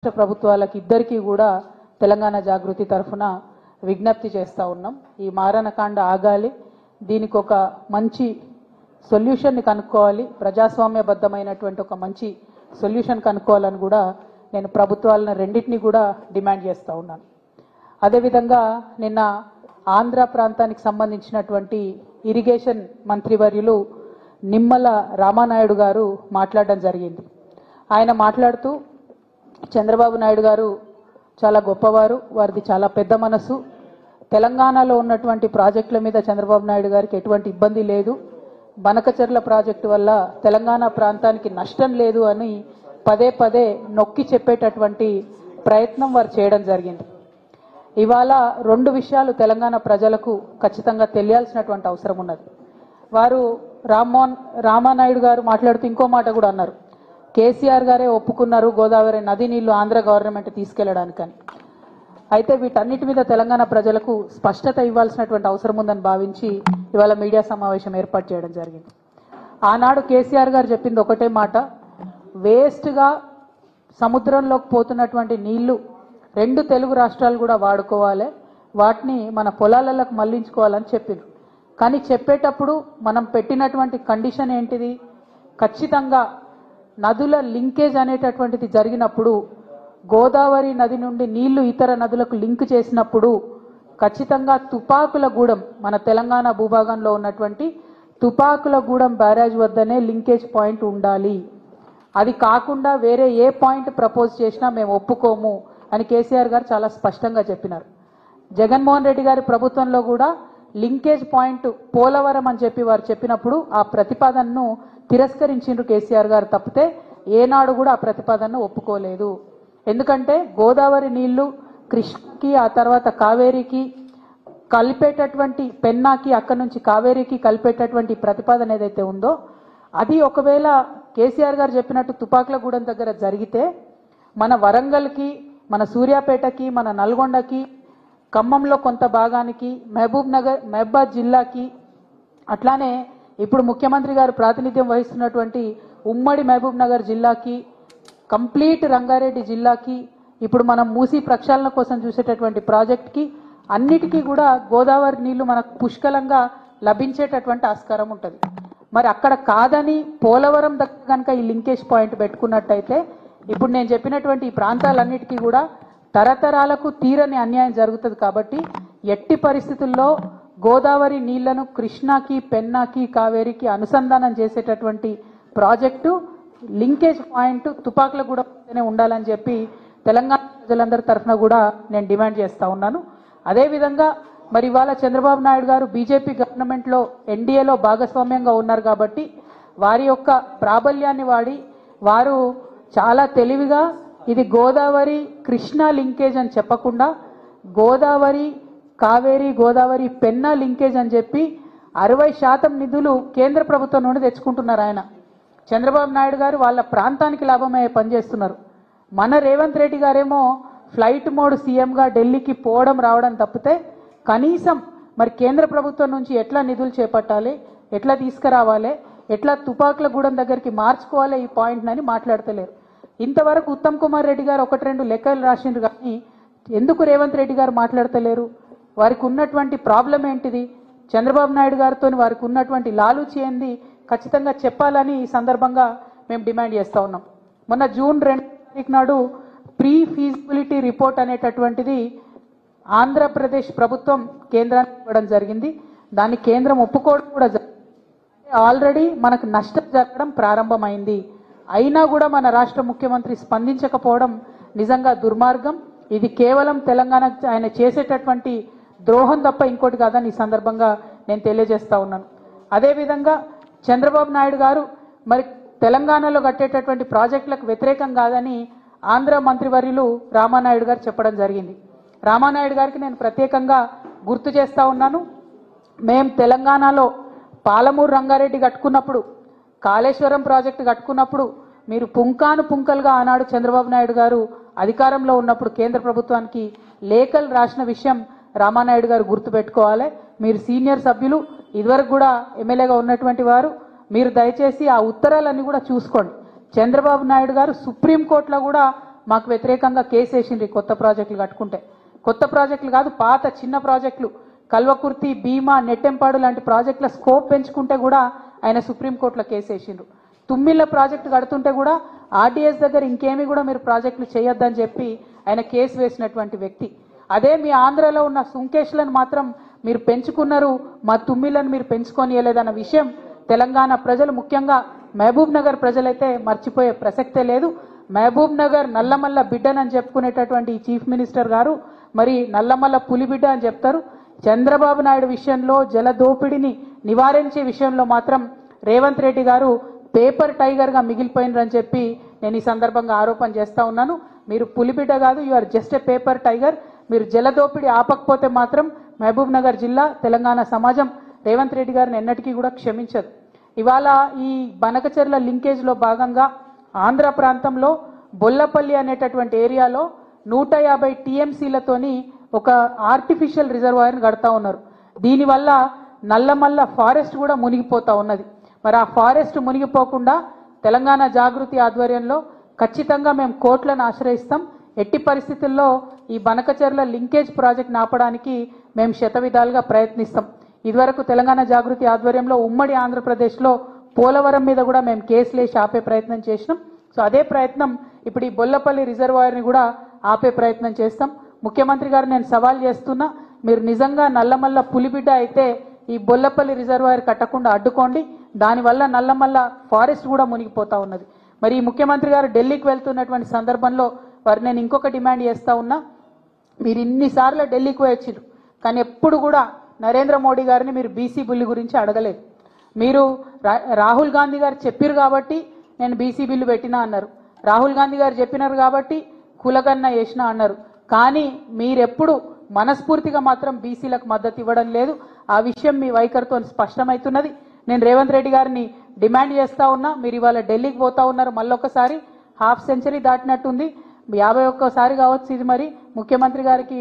రాష్ట్ర ప్రభుత్వాలకు ఇద్దరికీ కూడా తెలంగాణ జాగృతి తరఫున విజ్ఞప్తి చేస్తా ఉన్నాం. ఈ మారణకాండ ఆగాలి, దీనికి ఒక మంచి సొల్యూషన్ కనుక్కోవాలి, ప్రజాస్వామ్యబద్ధమైనటువంటి ఒక మంచి సొల్యూషన్ కనుక్కోవాలని కూడా నేను ప్రభుత్వాలను రెండింటినీ కూడా డిమాండ్ చేస్తూ ఉన్నాను. అదేవిధంగా నిన్న ఆంధ్ర ప్రాంతానికి సంబంధించినటువంటి ఇరిగేషన్ మంత్రివర్యులు నిమ్మల రామానాయుడు గారు మాట్లాడడం జరిగింది. ఆయన మాట్లాడుతూ చంద్రబాబు నాయుడు గారు చాలా గొప్పవారు, వారిది చాలా పెద్ద మనసు, తెలంగాణలో ఉన్నటువంటి ప్రాజెక్టుల మీద చంద్రబాబు నాయుడు గారికి ఎటువంటి ఇబ్బంది లేదు, బనకచెర్ల ప్రాజెక్టు వల్ల తెలంగాణ ప్రాంతానికి నష్టం లేదు అని పదే పదే నొక్కి చెప్పేటటువంటి ప్రయత్నం వారు చేయడం జరిగింది. ఇవాళ రెండు విషయాలు తెలంగాణ ప్రజలకు ఖచ్చితంగా తెలియాల్సినటువంటి అవసరం ఉన్నది. వారు రామానాయుడు గారు మాట్లాడుతూ ఇంకో మాట కూడా అన్నారు, కేసీఆర్ గారే ఒప్పుకున్నారు గోదావరి నది నీళ్లు ఆంధ్ర గవర్నమెంట్ తీసుకెళ్లడానికని. అయితే వీటన్నిటి మీద తెలంగాణ ప్రజలకు స్పష్టత ఇవ్వాల్సినటువంటి అవసరం ఉందని భావించి ఇవాళ మీడియా సమావేశం ఏర్పాటు చేయడం జరిగింది. ఆనాడు కేసీఆర్ గారు చెప్పింది ఒకటే మాట, వేస్ట్గా సముద్రంలోకి పోతున్నటువంటి నీళ్లు రెండు తెలుగు రాష్ట్రాలు కూడా వాడుకోవాలి, వాటిని మన పొలాలకు మళ్లించుకోవాలని చెప్పింది. కానీ చెప్పేటప్పుడు మనం పెట్టినటువంటి కండిషన్ ఏంటిది, ఖచ్చితంగా నదుల లింకేజ్ అనేటటువంటిది జరిగినప్పుడు, గోదావరి నది నుండి నీళ్లు ఇతర నదులకు లింక్ చేసినప్పుడు ఖచ్చితంగా తుపాకులగూడెం, మన తెలంగాణ భూభాగంలో ఉన్నటువంటి తుపాకులగూడెం బ్యారేజ్ వద్దనే లింకేజ్ పాయింట్ ఉండాలి, అది కాకుండా వేరే ఏ పాయింట్ ప్రపోజ్ చేసినా మేము ఒప్పుకోము అని కేసీఆర్ గారు చాలా స్పష్టంగా చెప్పినారు. జగన్మోహన్ రెడ్డి గారి ప్రభుత్వంలో కూడా లింకేజ్ పాయింట్ పోలవరం అని చెప్పి వారు చెప్పినప్పుడు ఆ ప్రతిపాదనను తిరస్కరించిండ్రు కేసీఆర్ గారు తప్పితే ఏనాడు కూడా ఆ ప్రతిపాదనను ఒప్పుకోలేదు. ఎందుకంటే గోదావరి నీళ్లు కృష్ణకి ఆ తర్వాత కావేరికి కలిపేటటువంటి పెన్నాకి, అక్కడి నుంచి కావేరికి కలిపేటటువంటి ప్రతిపాదన ఏదైతే ఉందో అది ఒకవేళ కేసీఆర్ గారు చెప్పినట్టు తుపాకులగూడెం దగ్గర జరిగితే మన వరంగల్కి, మన సూర్యాపేటకి, మన నల్గొండకి, ఖమ్మంలో కొంత భాగానికి, మహబూబాద్ జిల్లాకి, అట్లానే ఇప్పుడు ముఖ్యమంత్రి గారు ప్రాతినిధ్యం వహిస్తున్నటువంటి ఉమ్మడి మహబూబ్ నగర్ జిల్లాకి, కంప్లీట్ రంగారెడ్డి జిల్లాకి, ఇప్పుడు మనం మూసీ ప్రక్షాళన కోసం చూసేటటువంటి ప్రాజెక్ట్కి అన్నిటికీ కూడా గోదావరి నీళ్లు మనకు పుష్కలంగా లభించేటటువంటి ఆస్కారం ఉంటుంది. మరి అక్కడ కాదని పోలవరం దగ్గర కనుక ఈ లింకేజ్ పాయింట్ పెట్టుకున్నట్టయితే ఇప్పుడు నేను చెప్పినటువంటి ఈ ప్రాంతాలన్నిటికీ కూడా తరతరాలకు తీరని అన్యాయం జరుగుతుంది. కాబట్టి ఎట్టి పరిస్థితుల్లో గోదావరి నీళ్లను కృష్ణాకి, పెన్నాకి, కావేరికి అనుసంధానం చేసేటటువంటి ప్రాజెక్టు లింకేజ్ పాయింట్ తుపాకులగూడెంలోనే ఉండాలని చెప్పి తెలంగాణ ప్రజలందరి తరఫున కూడా నేను డిమాండ్ చేస్తా ఉన్నాను. అదేవిధంగా మరి ఇవాళ చంద్రబాబు నాయుడు గారు బీజేపీ గవర్నమెంట్లో ఎన్డీఏలో భాగస్వామ్యంగా ఉన్నారు కాబట్టి వారి యొక్క ప్రాబల్యాన్ని వాడి వారు చాలా తెలివిగా ఇది గోదావరి కృష్ణా లింకేజ్ అని చెప్పకుండా గోదావరి కావేరి, గోదావరి పెన్నా లింకేజ్ అని చెప్పి 60% నిధులు కేంద్ర ప్రభుత్వం నుండి తెచ్చుకుంటున్నారు. ఆయన చంద్రబాబు నాయుడు గారు వాళ్ళ ప్రాంతానికి లాభమయ్యే పనిచేస్తున్నారు. మన రేవంత్ రెడ్డి గారేమో ఫ్లైట్ మోడ్ సీఎంగా ఢిల్లీకి పోవడం రావడం తప్పితే కనీసం మరి కేంద్ర ప్రభుత్వం నుంచి ఎట్లా నిధులు చేపట్టాలి, ఎట్లా తీసుకురావాలి, ఎట్లా తుపాకులగూడెం దగ్గరికి మార్చుకోవాలి ఈ పాయింట్ని మాట్లాడతలేరు. ఇంతవరకు ఉత్తమ్ కుమార్ రెడ్డి గారు 1-2 లెక్కలు రాసిండ్రు, కానీ ఎందుకు రేవంత్ రెడ్డి గారు మాట్లాడతలేరు? వారికి ఉన్నటువంటి ప్రాబ్లం ఏంటిది, చంద్రబాబు నాయుడు గారితో వారికి ఉన్నటువంటి లాలూచి ఏంది ఖచ్చితంగా చెప్పాలని ఈ సందర్భంగా మేము డిమాండ్ చేస్తూ ఉన్నాం. మొన్న జూన్ 2 తారీఖు నాడు ప్రీ ఫీజిబిలిటీ రిపోర్ట్ అనేటటువంటిది ఆంధ్రప్రదేశ్ ప్రభుత్వం కేంద్రానికి ఇవ్వడం జరిగింది. దాన్ని కేంద్రం ఒప్పుకోవడం కూడా జరిగింది. ఆల్రెడీ మనకు నష్టం జరగడం ప్రారంభమైంది. అయినా కూడా మన రాష్ట్ర ముఖ్యమంత్రి స్పందించకపోవడం నిజంగా దుర్మార్గం. ఇది కేవలం తెలంగాణ ఆయన చేసేటటువంటి ద్రోహం తప్ప ఇంకోటి కాదని ఈ సందర్భంగా నేను తెలియజేస్తా ఉన్నాను. అదేవిధంగా చంద్రబాబు నాయుడు గారు మరి తెలంగాణలో కట్టేటటువంటి ప్రాజెక్టులకు వ్యతిరేకం కాదని ఆంధ్ర మంత్రివర్యులు రామానాయుడు గారు చెప్పడం జరిగింది. రామానాయుడు గారికి నేను ప్రత్యేకంగా గుర్తు చేస్తా ఉన్నాను, మేము తెలంగాణలో పాలమూరు రంగారెడ్డి కట్టుకున్నప్పుడు, కాళేశ్వరం ప్రాజెక్టు కట్టుకున్నప్పుడు మీరు పుంకానుపుంకలుగా ఆనాడు చంద్రబాబు నాయుడు గారు అధికారంలో ఉన్నప్పుడు కేంద్ర ప్రభుత్వానికి లేఖలు రాసిన విషయం రామానాయుడు గారు గుర్తుపెట్టుకోవాలి. మీరు సీనియర్ సభ్యులు, ఇదివరకు కూడా ఎమ్మెల్యేగా ఉన్నటువంటి వారు, మీరు దయచేసి ఆ ఉత్తరాలన్నీ కూడా చూసుకోండి. చంద్రబాబు నాయుడు గారు సుప్రీంకోర్టులో కూడా మాకు వ్యతిరేకంగా కేసు వేసిండ్రు కొత్త ప్రాజెక్టులు కట్టుకుంటే. కొత్త ప్రాజెక్టులు కాదు, పాత చిన్న ప్రాజెక్టులు కల్వకుర్తి, భీమా, నెట్టెంపాడు లాంటి ప్రాజెక్టుల స్కోప్ పెంచుకుంటే కూడా ఆయన సుప్రీంకోర్టులో కేసు వేసిండ్రు. తుమ్మిళ్ళ ప్రాజెక్టు కడుతుంటే కూడా ఆర్డీఎస్ దగ్గర ఇంకేమీ కూడా మీరు ప్రాజెక్టులు చేయొద్దని చెప్పి ఆయన కేసు వేసినటువంటి వ్యక్తి. అదే మీ ఆంధ్రలో ఉన్న సుంకేష్లను మాత్రం మీరు పెంచుకున్నారు, మా తుమ్మిళ్ళను మీరు పెంచుకోనియలేదన్న విషయం తెలంగాణ ప్రజలు, ముఖ్యంగా మహబూబ్ నగర్ ప్రజలైతే మర్చిపోయే ప్రసక్తే లేదు. మహబూబ్ నగర్ నల్లమల్ల బిడ్డనని చెప్పుకునేటటువంటి ఈ చీఫ్ మినిస్టర్ గారు మరి నల్లమల్ల పులిబిడ్డ అని చెప్తారు. చంద్రబాబు నాయుడు విషయంలో, జల దోపిడీని నివారించే విషయంలో మాత్రం రేవంత్ రెడ్డి గారు పేపర్ టైగర్గా మిగిలిపోయినరని చెప్పి నేను ఈ సందర్భంగా ఆరోపణ చేస్తా ఉన్నాను. మీరు పులిబిడ్డ కాదు, you are just a paper tiger. మీరు జల దోపిడీ ఆపకపోతే మాత్రం మహబూబ్ నగర్ జిల్లా, తెలంగాణ సమాజం రేవంత్ రెడ్డి గారిని ఎన్నటికీ కూడా క్షమించదు. ఇవాళ ఈ బనకచెర్ల లింకేజ్లో భాగంగా ఆంధ్ర ప్రాంతంలో బొల్లపల్లి అనేటటువంటి ఏరియాలో 150 టీఎంసీలతోని ఒక ఆర్టిఫిషియల్ రిజర్వాయర్ని కడతా ఉన్నారు. దీనివల్ల నల్లమల్ల ఫారెస్ట్ కూడా మునిగిపోతా ఉన్నది. మరి ఆ ఫారెస్ట్ మునిగిపోకుండా తెలంగాణ జాగృతి ఆధ్వర్యంలో ఖచ్చితంగా మేము కోర్టులను ఆశ్రయిస్తాం. ఎట్టి పరిస్థితుల్లో ఈ బనకచెర్ల లింకేజ్ ప్రాజెక్ట్ ఆపడానికి మేము శతవిధాలుగా ప్రయత్నిస్తాం. ఇదివరకు తెలంగాణ జాగృతి ఆధ్వర్యంలో ఉమ్మడి ఆంధ్రప్రదేశ్లో పోలవరం మీద కూడా మేము కేసులు వేసి ఆపే ప్రయత్నం చేసినాం. సో అదే ప్రయత్నం ఇప్పుడు ఈ బొల్లపల్లి రిజర్వాయర్ని కూడా ఆపే ప్రయత్నం చేస్తాం. ముఖ్యమంత్రి గారు నేను సవాల్ చేస్తున్నా, మీరు నిజంగా నల్లమల్ల పులిబిడ్డ అయితే ఈ బొల్లపల్లి రిజర్వాయర్ కట్టకుండా అడ్డుకోండి. దానివల్ల నల్లమల్ల ఫారెస్ట్ కూడా మునిగిపోతా ఉన్నది. మరి ఈ ముఖ్యమంత్రి గారు ఢిల్లీకి వెళ్తున్నటువంటి సందర్భంలో వారు నేను ఇంకొక డిమాండ్ చేస్తా ఉన్నా, మీరు ఇన్నిసార్లు ఢిల్లీకి వచ్చిండ్రు కానీ ఎప్పుడు కూడా నరేంద్ర మోడీ గారిని మీరు బీసీ బిల్లు గురించి అడగలేదు. మీరు రాహుల్ గాంధీ గారు చెప్పారు కాబట్టి నేను బీసీ బిల్లు పెట్టినా అన్నారు, రాహుల్ గాంధీ గారు చెప్పినారు కాబట్టి కులగన్న వేసినా అన్నారు. కానీ మీరెప్పుడు మనస్ఫూర్తిగా మాత్రం బీసీలకు మద్దతు ఇవ్వడం లేదు. ఆ విషయం మీ వైఖరితో స్పష్టమవుతున్నది. నేను రేవంత్ రెడ్డి గారిని డిమాండ్ చేస్తా ఉన్నా, మీరు ఇవాళ ఢిల్లీకి పోతా ఉన్నారు, మళ్ళొకసారి హాఫ్ సెంచరీ దాటినట్టుంది, 51సారి కావచ్చు ఇది. మరి ముఖ్యమంత్రి గారికి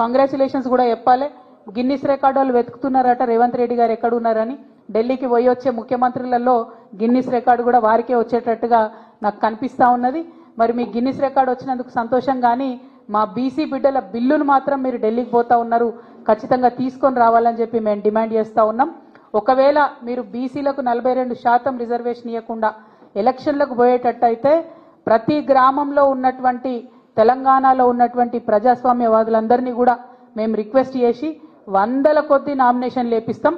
కంగ్రాచులేషన్స్ కూడా చెప్పాలి. గిన్నిస్ రికార్డు వాళ్ళు వెతుకుతున్నారట రేవంత్ రెడ్డి గారు ఎక్కడ ఉన్నారని. ఢిల్లీకి పోయి వచ్చే ముఖ్యమంత్రులలో గిన్నిస్ రికార్డు కూడా వారికే వచ్చేటట్టుగా నాకు కనిపిస్తూ ఉన్నది. మరి మీ గిన్నిస్ రికార్డు వచ్చినందుకు సంతోషం, కానీ మా బీసీ బిడ్డల బిల్లును మాత్రం మీరు ఢిల్లీకి పోతా ఉన్నారు, ఖచ్చితంగా తీసుకొని రావాలని చెప్పి మేము డిమాండ్ చేస్తూ ఉన్నాం. ఒకవేళ మీరు బీసీలకు 42% రిజర్వేషన్ ఇవ్వకుండా ఎలక్షన్లకు పోయేటట్టయితే ప్రతి గ్రామంలో ఉన్నటువంటి తెలంగాణలో ఉన్నటువంటి ప్రజాస్వామ్యవాదులందరినీ కూడా మేము రిక్వెస్ట్ చేసి 100ల కొద్ది నామినేషన్లు వేపిస్తాం.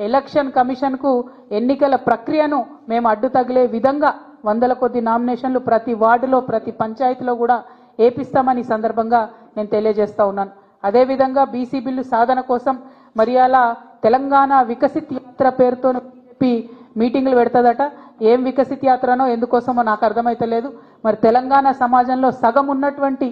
ఎలక్షన్ కమిషన్కు ఎన్నికల ప్రక్రియను మేము అడ్డు తగిలే విధంగా 100ల కొద్ది నామినేషన్లు ప్రతి వార్డులో, ప్రతి పంచాయతీలో కూడా వేపిస్తామని సందర్భంగా నేను తెలియజేస్తా ఉన్నాను. అదేవిధంగా బీసీ బిల్లు సాధన కోసం మరి అలా తెలంగాణ వికసిత్ యాత్ర పేరుతో చెప్పి మీటింగ్లు పెడతదట. ఏం వికసిత్ యాత్రనో ఎందుకోసమో నాకు అర్థమైతలేదు. మరి తెలంగాణ సమాజంలో సగం ఉన్నటువంటి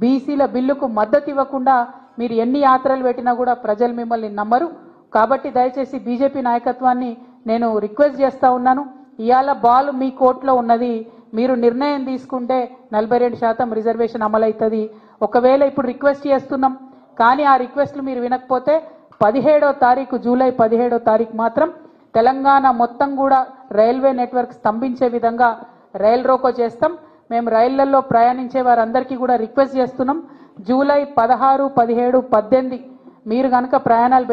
బీసీల బిల్లుకు మద్దతు ఇవ్వకుండా మీరు ఎన్ని యాత్రలు పెట్టినా కూడా ప్రజలు మిమ్మల్ని నమ్మరు. కాబట్టి దయచేసి బీజేపీ నాయకత్వాన్ని నేను రిక్వెస్ట్ చేస్తా ఉన్నాను, ఇవాళ బాల్ మీ కోర్టులో ఉన్నది, మీరు నిర్ణయం తీసుకుంటే 42% రిజర్వేషన్ అమలవుతుంది. ఒకవేళ ఇప్పుడు రిక్వెస్ట్ చేస్తున్నాం కానీ ఆ రిక్వెస్ట్లు మీరు వినకపోతే 17వ తారీఖు, జూలై 17వ తారీఖు మాత్రం తెలంగాణ మొత్తం కూడా రైల్వే నెట్వర్క్ స్తంభించే విధంగా రైల్ రోకో చేస్తాం. మేము రైళ్లలో ప్రయాణించే వారందరికీ కూడా రిక్వెస్ట్ చేస్తున్నాం, జూలై 16, 17, 18 మీరు కనుక ప్రయాణాలు